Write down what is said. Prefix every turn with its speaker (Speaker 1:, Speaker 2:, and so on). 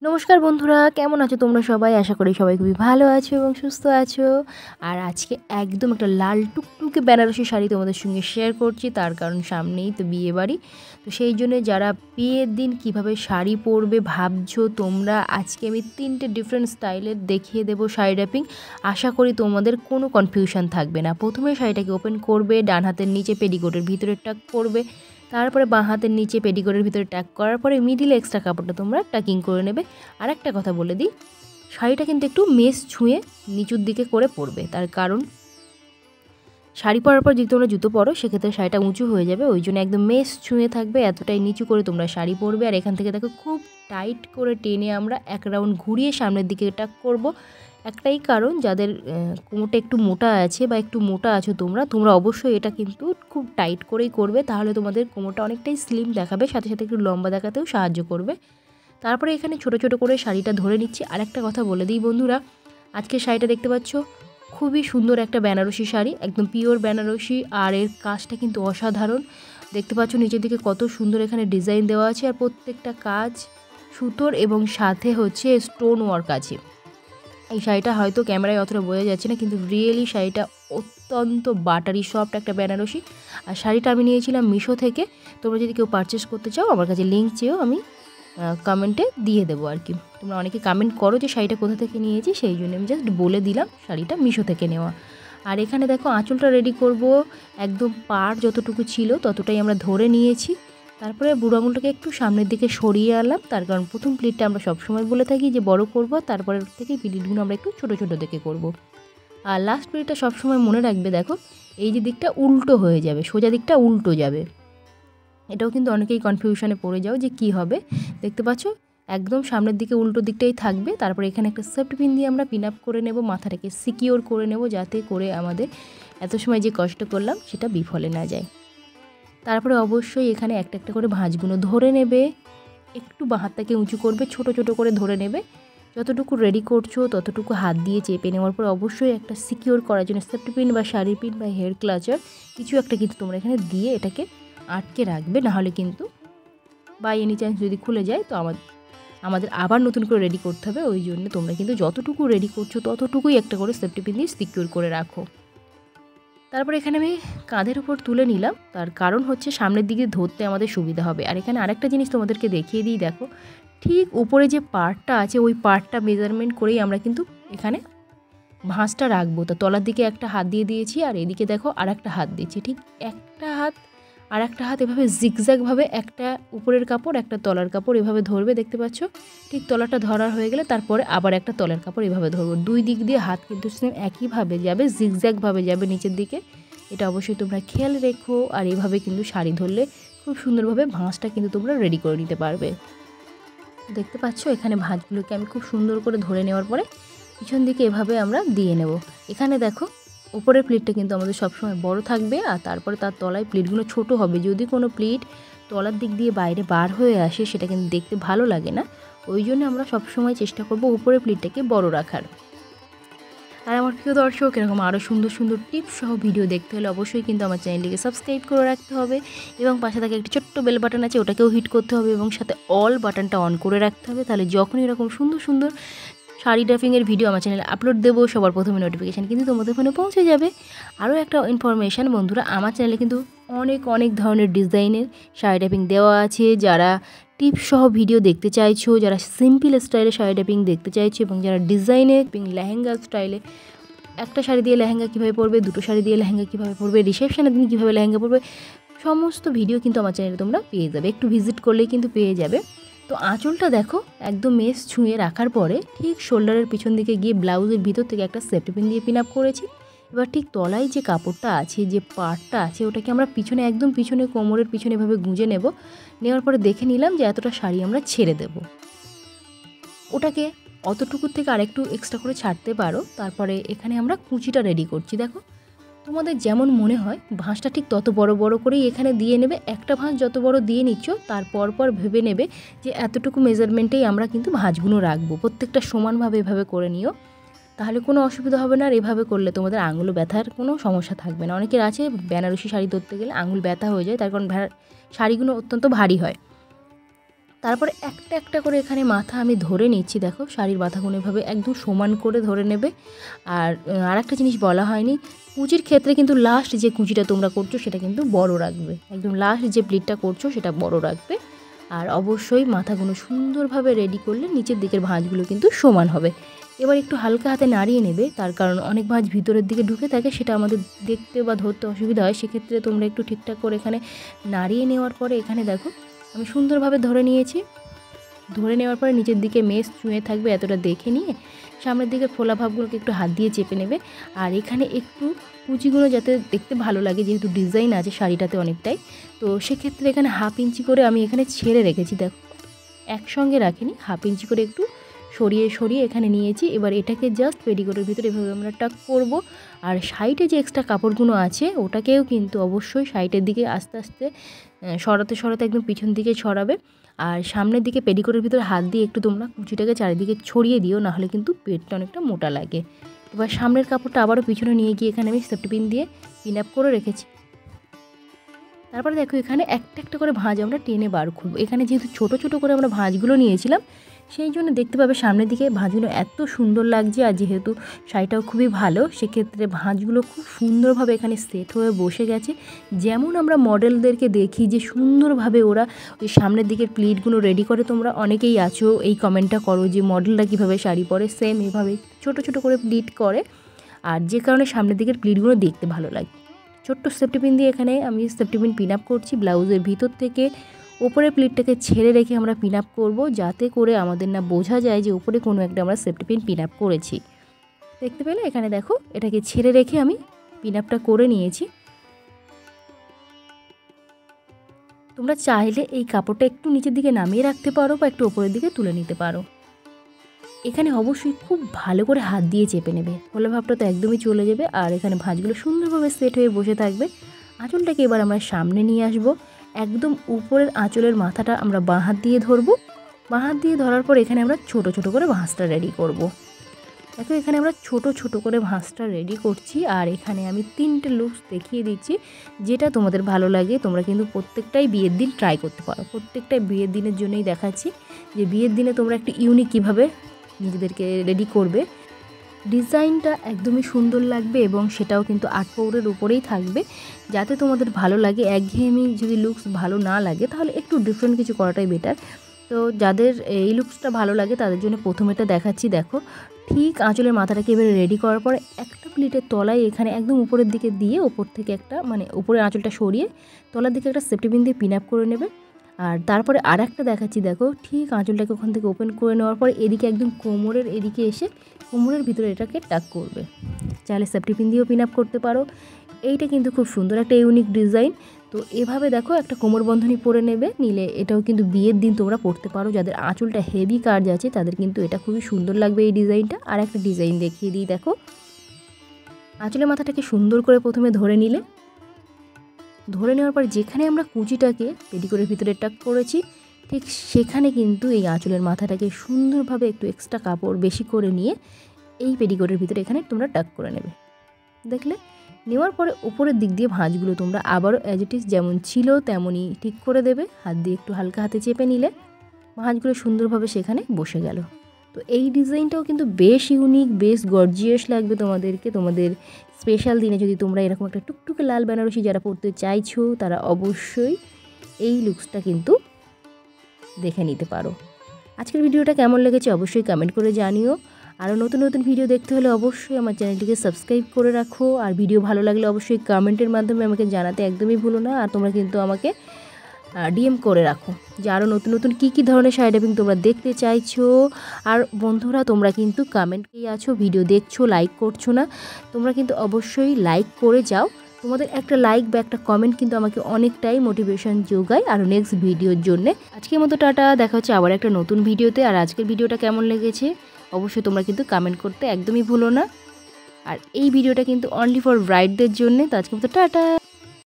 Speaker 1: নমস্কার বন্ধুরা, কেমন আছো তোমরা সবাই? আশা করি সবাই খুবই ভালো আছো এবং সুস্থ আছো। আর আজকে একদম একটা লাল টুকটুকে বেনারসি শাড়ি তোমাদের সঙ্গে শেয়ার করছি, তার কারণ সামনেই তো বিয়েবাড়ি। তো সেই জন্য যারা বিয়ের দিন কিভাবে শাড়ি পরবে ভাবছো তোমরা, আজকে আমি 3টে ডিফারেন্ট স্টাইলের দেখিয়ে দেবো শাড়ি র্যাপিং। আশা করি তোমাদের কোনো কনফিউশন থাকবে না। প্রথমে শাড়িটাকে ওপেন করবে, ডান হাতের নিচে পেটিকোটের ভিতরে টাক করবে, তারপরে বাঁ হাতের নিচে পেটিকোটের ভিতরে টাক করার পরে মিডিলে এক্সট্রা কাপড়টা তোমরা টাকিং করে নেবে। আর একটা কথা বলে দিই, শাড়িটা কিন্তু একটু মেস ছুঁয়ে নিচুর দিকে করে পরবে, তার কারণ শাড়ি পরার পর যদি তোমরা জুতো পরো সেক্ষেত্রে শাড়িটা উঁচু হয়ে যাবে, ওই জন্য একদম মেস ছুঁয়ে থাকবে, এতটাই নিচু করে তোমরা শাড়ি পরবে। আর এখান থেকে দেখো খুব টাইট করে টেনে আমরা এক রাউন্ড ঘুরিয়ে সামনের দিকে টাক করব। একটাই কারণ, যাদের কোমরটা একটু মোটা আছে বা একটু মোটা আছো তোমরা অবশ্যই এটা কিন্তু খুব টাইট করেই করবে, তাহলে তোমাদের কোমরটা অনেকটাই স্লিম দেখাবে, সাথে সাথে একটু লম্বা দেখাতেও সাহায্য করবে। তারপরে এখানে ছোট ছোট করে শাড়িটা ধরে নিচ্ছি। আর একটা কথা বলে দিই বন্ধুরা, আজকে শাড়িটা দেখতে পাচ্ছ খুবই সুন্দর একটা বেনারসি শাড়ি, একদম পিওর বেনারসি, আর এর কাজটা কিন্তু অসাধারণ। দেখতে পাচ্ছ নিচের দিকে কত সুন্দর এখানে ডিজাইন দেওয়া আছে, আর প্রত্যেকটা কাজ সুতোর এবং সাথে হচ্ছে স্টোন ওয়ার্ক আছে। এই শাড়িটা হয়তো ক্যামেরায় অতটা বোঝা যাচ্ছে না, কিন্তু রিয়েলি শাড়িটা অত্যন্ত বাটারি সফট একটা বেনারসি। আর শাড়িটা আমি নিয়েছিলাম মিশো থেকে। তোমরা যদি কেউ পারচেস করতে চাও আমার কাছে লিঙ্ক চেয়েও আমি কমেন্টে দিয়ে দেবো আর কি। তোমরা অনেকে কমেন্ট করো যে শাড়িটা কোথা থেকে নিয়েছি, সেই জন্য আমি জাস্ট বলে দিলাম শাড়িটা মিশো থেকে নেওয়া। আর এখানে দেখো আঁচলটা রেডি করব, একদম পাড় যতটুকু ছিল ততটাই আমরা ধরে নিয়েছি। তারপরে বুড়ো আঙুলটাকে একটু সামনের দিকে সরিয়ে আনলাম, তার কারণ প্রথম প্লিটটা আমরা সবসময় বলে থাকি যে বড় করব, তারপরে থেকে প্লিটগুলো আমরা একটু ছোটো ছোটো দেখে করব। আর লাস্ট প্লিটটা সবসময় মনে রাখবে, দেখো এই যে দিকটা উল্টো হয়ে যাবে, সোজা দিকটা উল্টো যাবে। এটাও কিন্তু অনেকেই কনফিউশনে পড়ে যাও যে কি হবে। দেখতে পাচ্ছ একদম সামনের দিকে উল্টো দিকটাই থাকবে। তারপরে এখানে একটা সেফটি পিন দিয়ে আমরা পিন আপ করে নেব, মাথাটাকে সিকিওর করে নেব, যাতে করে আমাদের এত সময় যে কষ্ট করলাম সেটা বিফলে না যায়। তারপরে অবশ্যই এখানে একটা একটা করে ভাঁজগুলো ধরে নেবে, একটু বাঁ হাতটাকে উঁচু করবে, ছোট ছোট করে ধরে নেবে। যতটুকু রেডি করছো ততটুকু হাত দিয়ে চেপে নেওয়ার পর অবশ্যই একটা সিকিওর করার জন্য সেফটি পিন বা শাড়ির পিন বা হেয়ার ক্লাচার কিছু একটা কিন্তু তোমরা এখানে দিয়ে এটাকে আটকে রাখবে, নাহলে কিন্তু বাই এনি চান্স যদি খুলে যায় তো আমাদের আবার নতুন করে রেডি করতে হবে। ওই জন্য তোমরা কিন্তু যতটুকু রেডি করছো ততটুকুই একটা করে সেফটি পিন দিয়ে সিকিওর করে রাখো। তারপর এখানে আমি কাঁধের উপর তুলে নিলাম, তার কারণ হচ্ছে সামনের দিকে ধরতে আমাদের সুবিধা হবে। আর এখানে আরেকটা জিনিস তোমাদেরকে দেখিয়ে দিই, দেখো ঠিক উপরে যে পার্টটা আছে ওই পার্টটা মেজারমেন্ট করেই আমরা কিন্তু এখানে ভাঁজটা রাখবো। তো তলার দিকে একটা হাত দিয়ে দিয়েছি, আর এদিকে দেখো আর একটা হাত দিচ্ছি, ঠিক একটা হাত আর একটা হাত এভাবে জিগজ্যাগভাবে, একটা উপরের কাপড় একটা তলার কাপড় এভাবে ধরবে। দেখতে পাচ্ছ ঠিক তলাটা ধরার হয়ে গেলে তারপরে আবার একটা তলার কাপড় এভাবে ধরবো। দুই দিক দিয়ে হাত কিন্তু সেম একইভাবে যাবে, জিগজ্যাগভাবে যাবে নিচের দিকে। এটা অবশ্যই তোমরা খেয়াল রেখো। আর এইভাবে কিন্তু শাড়ি ধরলে খুব সুন্দরভাবে ভাঁজটা কিন্তু তোমরা রেডি করে নিতে পারবে। দেখতে পাচ্ছ এখানে ভাঁজগুলোকে আমি খুব সুন্দর করে ধরে নেওয়ার পরে পিছন দিকে এভাবে আমরা দিয়ে নেব। এখানে দেখো উপরের প্লিটটা কিন্তু আমাদের সবসময় বড় থাকবে, আর তারপরে তার তলায় প্লিটগুলো ছোট হবে। যদি কোনো প্লিট তলার দিক দিয়ে বাইরে বার হয়ে আসে সেটা কিন্তু দেখতে ভালো লাগে না, ওই জন্য আমরা সবসময় চেষ্টা করব উপরের প্লিটটাকে বড় রাখার। আর আমার প্রিয় দর্শক, এরকম আরও সুন্দর সুন্দর টিপস সহ ভিডিও দেখতে হলে অবশ্যই কিন্তু আমার চ্যানেলটিকে সাবস্ক্রাইব করে রাখতে হবে, এবং পাশে থাকে একটি ছোট্ট বেল বাটন আছে, ওটাকেও হিট করতে হবে, এবং সাথে অল বাটনটা অন করে রাখতে হবে। তাহলে যখনই এরকম সুন্দর সুন্দর শাড়ি ড্রাফিংয়ের ভিডিও আমার চ্যানেলে আপলোড দেবো সবার প্রথমে নোটিফিকেশান কিন্তু তোমাদের ফোনে পৌঁছে যাবে। আরও একটা ইনফরমেশান বন্ধুরা, আমার চ্যানেলে কিন্তু অনেক অনেক ধরনের ডিজাইনের শাড়ি ড্রাফিং দেওয়া আছে। যারা টিপস সহ ভিডিও দেখতে চাইছো, যারা সিম্পল স্টাইলে শাড়ি ড্রাফিং দেখতে চাইছো, এবং যারা ডিজাইনে লেহেঙ্গা স্টাইলে একটা শাড়ি দিয়ে লেহেঙ্গা কীভাবে পরবে, দুটো শাড়ি দিয়ে লেহেঙ্গা কীভাবে পরবে, রিসেপশনের দিন কীভাবে লেহেঙ্গা পরবে, সমস্ত ভিডিও কিন্তু আমার চ্যানেলে তোমরা পেয়ে যাবে, একটু ভিজিট করলেই কিন্তু পেয়ে যাবে। তো আঁচলটা দেখো একদম মেস ছুঁয়ে রাখার পরে ঠিক শোল্ডারের পিছন দিকে গিয়ে ব্লাউজের ভিতর থেকে একটা সেফটি পিন দিয়ে পিন আপ করেছি। এবার ঠিক তলায় যে কাপড়টা আছে, যে পার্টটা আছে, ওটাকে আমরা পিছনে একদম পিছনে কোমরের পিছনে এভাবে গুঁজে নেওয়ার পরে দেখে নিলাম যে এতটা শাড়ি আমরা ছেড়ে দেব। ওটাকে অতটুকুর থেকে আরেকটু এক্সট্রা করে ছাড়তে পারো। তারপরে এখানে আমরা কুচিটা রেডি করছি। দেখো তোমাদের যেমন মনে হয় ভাঁজটা ঠিক তত বড় বড় করেই এখানে দিয়ে নেবে। একটা ভাঁজ যত বড় দিয়ে নিচ্ছ তারপর পর ভেবে নেবে যে এতটুকু মেজারমেন্টেই আমরা কিন্তু ভাঁজগুলো রাখবো। প্রত্যেকটা সমানভাবে এভাবে করে নিও, তাহলে কোনো অসুবিধা হবে না। আর এভাবে করলে তোমাদের আঙুল ব্যথার কোনো সমস্যা থাকবে না। অনেকের আছে বেনারসি শাড়ি ধরতে গেলে আঙুল ব্যথা হয়ে যায়, তার কারণ শাড়িগুলো অত্যন্ত ভারী হয়। তারপরে একটা একটা করে এখানে মাথা আমি ধরে নিচ্ছি। দেখো শাড়ির মাথাগুলো এভাবে একদম সমান করে ধরে নেবে। আর আরেকটা জিনিস বলা হয়নি, কুচির ক্ষেত্রে কিন্তু লাস্ট যে কুচিটা তোমরা করছো সেটা কিন্তু বড় রাখবে, একদম লাস্ট যে প্লিটটা করছো সেটা বড় রাখবে। আর অবশ্যই মাথাগুলো সুন্দরভাবে রেডি করলে নিচের দিকের ভাঁজগুলো কিন্তু সমান হবে। এবার একটু হালকা হাতে নাড়িয়ে নেবে, তার কারণ অনেক ভাঁজ ভিতরের দিকে ঢুকে থাকে, সেটা আমাদের দেখতে বা ধরতে অসুবিধা হয়। সেক্ষেত্রে তোমরা একটু ঠিকঠাক করে এখানে নাড়িয়ে নেওয়ার পরে এখানে দেখো আমি সুন্দরভাবে ধরে নিয়েছি। ধরে নেওয়ার পরে নিচের দিকে মেস চুঁয়ে থাকবে এতটা দেখে নিয়ে সামনের দিকে ফোলা ভাবগুলোকে একটু হাত দিয়ে চেপে নেবে। আর এখানে একটু কুচিগুলো যাতে দেখতে ভালো লাগে, যেহেতু ডিজাইন আছে শাড়িটাতে অনেকটাই, তো সেক্ষেত্রে এখানে 1/2 ইঞ্চি করে আমি এখানে ছেড়ে রেখেছি। দেখো একসঙ্গে রাখিনি, 1/2 ইঞ্চি করে একটু সরিয়ে সরিয়ে এখানে নিয়েছি। এবার এটাকে জাস্ট পেটিকোটের ভিতরে এভাবে আমরা টাক করব। আর সাইডে যে এক্সট্রা কাপড়গুলো আছে ওটাকেও কিন্তু অবশ্যই সাইডের দিকে আস্তে আস্তে সরাতে সরাতে একদম পিছন দিকে ছড়াবে। আর সামনের দিকে পেটিকোটের ভিতরে হাত দিয়ে একটু তোমরা কুচিটাকে চারিদিকে ছড়িয়ে দিও, নাহলে কিন্তু পেটটা অনেকটা মোটা লাগে। এবার সামনের কাপড়টা আবারও পিছনে নিয়ে গিয়ে এখানে আমি সেফটি পিন দিয়ে পিন আপ করে রেখেছি। তারপরে দেখো এখানে একটা একটা করে ভাঁজ আমরা টেনে বার করবো। এখানে যেহেতু ছোট ছোট করে আমরা ভাঁজগুলো নিয়েছিলাম, সেই জন্য দেখতে পাবে সামনের দিকে ভাঁজগুলো এত সুন্দর লাগছে। আর যেহেতু শাড়িটাও খুবই ভালো, সেক্ষেত্রে ভাঁজগুলো খুব সুন্দরভাবে এখানে সেট হয়ে বসে গেছে। যেমন আমরা মডেলদেরকে দেখি যে সুন্দরভাবে ওরা ওই সামনের দিকের প্লিটগুলো রেডি করে, তোমরা অনেকেই আছো এই কমেন্টটা করো যে মডেলরা কীভাবে শাড়ি পরে, সেম এভাবে ছোট ছোট করে প্লিট করে, আর যে কারণে সামনের দিকের প্লিটগুলো দেখতে ভালো লাগে। ছোট্ট সেফটি পিন দিয়ে এখানে আমি সেফটি পিন পিন আপ করছি। ব্লাউজের ভিতর থেকে ওপরের প্লিটটাকে ছেড়ে রেখে আমরা পিন আপ করবো, যাতে করে আমাদের না বোঝা যায় যে উপরে কোনো একটা আমরা সেফটি পিন পিন আপ করেছি। দেখতে পেলে এখানে দেখো এটাকে ছেড়ে রেখে আমি পিন আপটা করে নিয়েছি। তোমরা চাইলে এই কাপড়টা একটু নিচের দিকে নামিয়ে রাখতে পারো বা একটু ওপরের দিকে তুলে নিতে পারো। এখানে অবশ্যই খুব ভালো করে হাত দিয়ে চেপে নেবে, ফোলা ভাবটা তো একদমই চলে যাবে। আর এখানে ভাঁজগুলো সুন্দরভাবে সেট হয়ে বসে থাকবে। আঁচলটাকে এবার আমরা সামনে নিয়ে আসব। একদম উপরের আঁচলের মাথাটা আমরা বাঁ হাত দিয়ে ধরবো। বাঁ হাত দিয়ে ধরার পর এখানে আমরা ছোট ছোট করে ভাঁজটা রেডি করব। দেখো এখানে আমরা ছোট ছোট করে ভাঁজটা রেডি করছি। আর এখানে আমি 3টে লুকস দেখিয়ে দিচ্ছি, যেটা তোমাদের ভালো লাগে তোমরা কিন্তু প্রত্যেকটাই বিয়ের দিন ট্রাই করতে পারো। প্রত্যেকটাই বিয়ের দিনের জন্যই দেখাচ্ছি যে বিয়ের দিনে তোমরা একটু ইউনিক কীভাবে নিজেদেরকে রেডি করবে। ডিজাইনটা একদমই সুন্দর লাগবে এবং সেটাও কিন্তু আটপৌরের উপরেই থাকবে, যাতে তোমাদের ভালো লাগে। একঘেয়েমি যদি লুকস ভালো না লাগে তাহলে একটু ডিফারেন্ট কিছু করাটাই বেটার। তো যাদের এই লুকসটা ভালো লাগে তাদের জন্য প্রথমেটা দেখাচ্ছি। দেখো ঠিক আঁচলের মাথাটাকে এবারে রেডি করার পরে একটা প্লিটের তলায় এখানে একদম উপরের দিকে দিয়ে ওপর থেকে একটা মানে উপরের আঁচলটা সরিয়ে তলার দিকে একটা সেফটি পিন দিয়ে পিন আপ করে নেবে। আর তারপরে আর একটা দেখাচ্ছি। দেখো ঠিক আঁচলটাকে ওখান থেকে ওপেন করে নেওয়ার পরে এদিকে একদম কোমরের এদিকে এসে কোমরের ভিতরে এটাকে টাক করবে। চাইলে সেফটি পিন দিয়েও পিন আপ করতে পারো। এইটা কিন্তু খুব সুন্দর একটা ইউনিক ডিজাইন। তো এভাবে দেখো একটা কোমর বন্ধনী পরে নেবে, নিলে এটাও কিন্তু বিয়ের দিন তোমরা পরতে পারো। যাদের আঁচলটা হেভি কাজ আছে তাদের কিন্তু এটা খুবই সুন্দর লাগবে এই ডিজাইনটা। আর একটা ডিজাইন দেখিয়ে দিই। দেখো আঁচলের মাথাটাকে সুন্দর করে প্রথমে ধরে নিলে, ধরে নেওয়ার পর যেখানে আমরা কুচিটাকে পেটিকোটের ভিতরে টাক করেছি ঠিক সেখানে কিন্তু এই আঁচলের মাথাটাকে সুন্দরভাবে একটু এক্সট্রা কাপড় বেশি করে নিয়ে এই পেটিকোটের ভিতরে এখানে তোমরা টাক করে নেবে। দেখলে নেওয়ার পরে উপরের দিক দিয়ে ভাঁজগুলো তোমরা আবারও অ্যাজ ইট ইজ যেমন ছিল তেমনই ঠিক করে দেবে। হাত দিয়ে একটু হালকা হাতে চেপে নিলে ভাঁজগুলো সুন্দরভাবে সেখানে বসে গেল। তো এই ডিজাইনটাও কিন্তু বেশ ইউনিক, বেশ গর্জিয়াস লাগবে তোমাদেরকে। তোমাদের স্পেশাল দিনে যদি তোমরা এরকম একটা টুকটুকে লাল বেনারসি যারা পরতে চাইছো তারা অবশ্যই এই লুকসটা কিন্তু দেখে নিতে পারো। আজকের ভিডিওটা কেমন লেগেছে অবশ্যই কমেন্ট করে জানিও। আরও নতুন নতুন ভিডিও দেখতে হলে অবশ্যই আমার চ্যানেলটিকে সাবস্ক্রাইব করে রাখো। আর ভিডিও ভালো লাগলে অবশ্যই কমেন্টের মাধ্যমে আমাকে জানাতে একদমই ভুলো না। আর তোমরা কিন্তু আমাকে ডিএম করে রাখো যে আরও নতুন নতুন কী ধরনের শাড়ি ড্রাপিং তোমরা দেখতে চাইছো। আর বন্ধুরা তোমরা কিন্তু কমেন্টেই আছো, ভিডিও দেখছো, লাইক করছো না। তোমরা কিন্তু অবশ্যই লাইক করে যাও। তোমাদের একটা লাইক বা একটা কমেন্ট কিন্তু আমাকে অনেকটাই মোটিভেশন যোগায় আরও নেক্সট ভিডিওর জন্যে। আজকের মতো টাটা, দেখা হচ্ছে আবার একটা নতুন ভিডিওতে। আর আজকের ভিডিওটা কেমন লেগেছে অবশ্যই তোমরা কিন্তু কমেন্ট করতে একদমই ভুলো না। আর এই ভিডিওটা কিন্তু অনলি ফর ব্রাইডদের জন্যে। তো আজকের মতো টাটা।